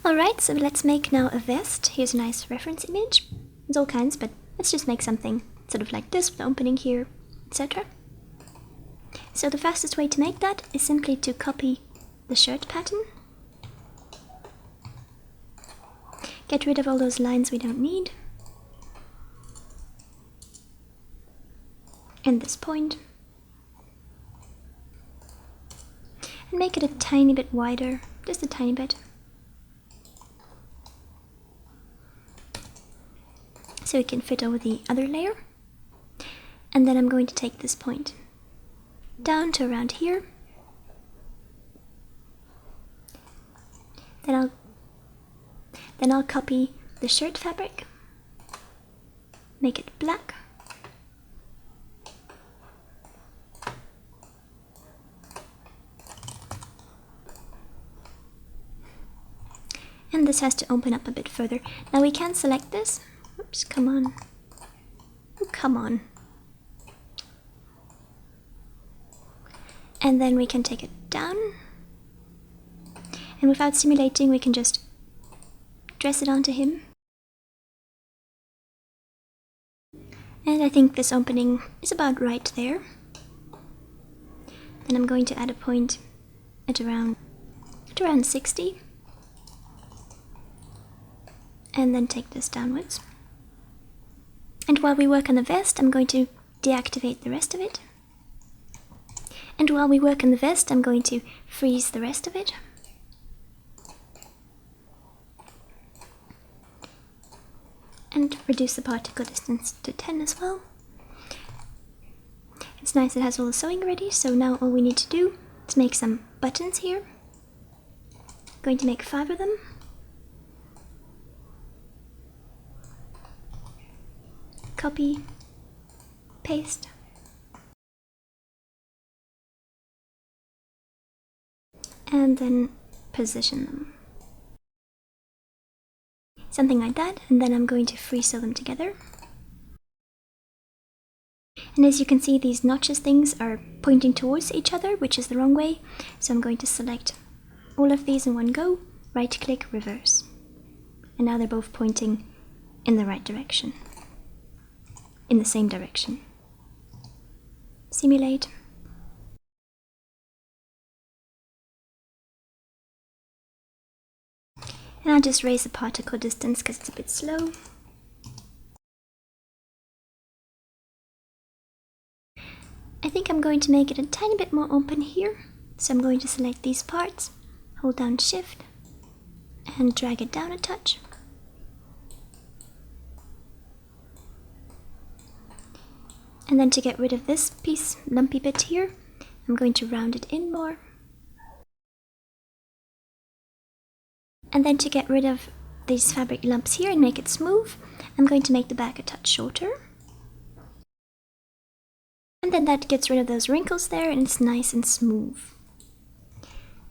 Alright, so let's make now a vest. Here's a nice reference image. There's all kinds, but let's just make something sort of like this with the opening here, etc. So the fastest way to make that is simply to copy the shirt pattern. Get rid of all those lines we don't need. And this point. And make it a tiny bit wider, just a tiny bit. So it can fit over the other layer. And then I'm going to take this point down to around here. Then I'll copy the shirt fabric, make it black. And this has to open up a bit further. Now we can select this. Oops, come on. Oh, come on. And then we can take it down. And without simulating, we can just dress it onto him. And I think this opening is about right there. Then I'm going to add a point at around 60. And then take this downwards. And while we work on the vest, I'm going to deactivate the rest of it. And while we work on the vest, I'm going to freeze the rest of it. And reduce the particle distance to 10 as well. It's nice it has all the sewing ready, so now all we need to do is make some buttons here. I'm going to make 5 of them. Copy, paste, and then position them. Something like that, and then I'm going to free sew them together. And as you can see, these notches things are pointing towards each other, which is the wrong way, so I'm going to select all of these in one go, right click, reverse. And now they're both pointing in the right direction. In the same direction. Simulate. And I'll just raise the particle distance because it's a bit slow. I think I'm going to make it a tiny bit more open here. So I'm going to select these parts, hold down Shift, and drag it down a touch. And then to get rid of this piece, lumpy bit here, I'm going to round it in more. And then to get rid of these fabric lumps here and make it smooth, I'm going to make the back a touch shorter. And then that gets rid of those wrinkles there and it's nice and smooth.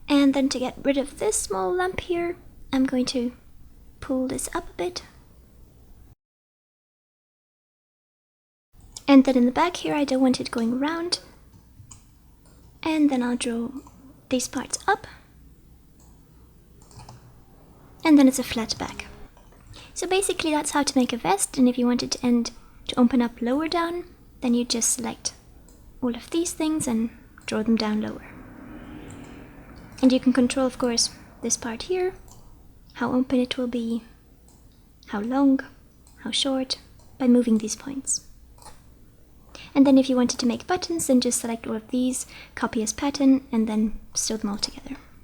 And then to get rid of this small lump here, I'm going to pull this up a bit. And then in the back here, I don't want it going around. And then I'll draw these parts up. And then it's a flat back. So basically that's how to make a vest, and if you want it to open up lower down, then you just select all of these things and draw them down lower. And you can control, of course, this part here, how open it will be, how long, how short, by moving these points. And then if you wanted to make buttons, then just select all of these, copy as pattern, and then sew them all together.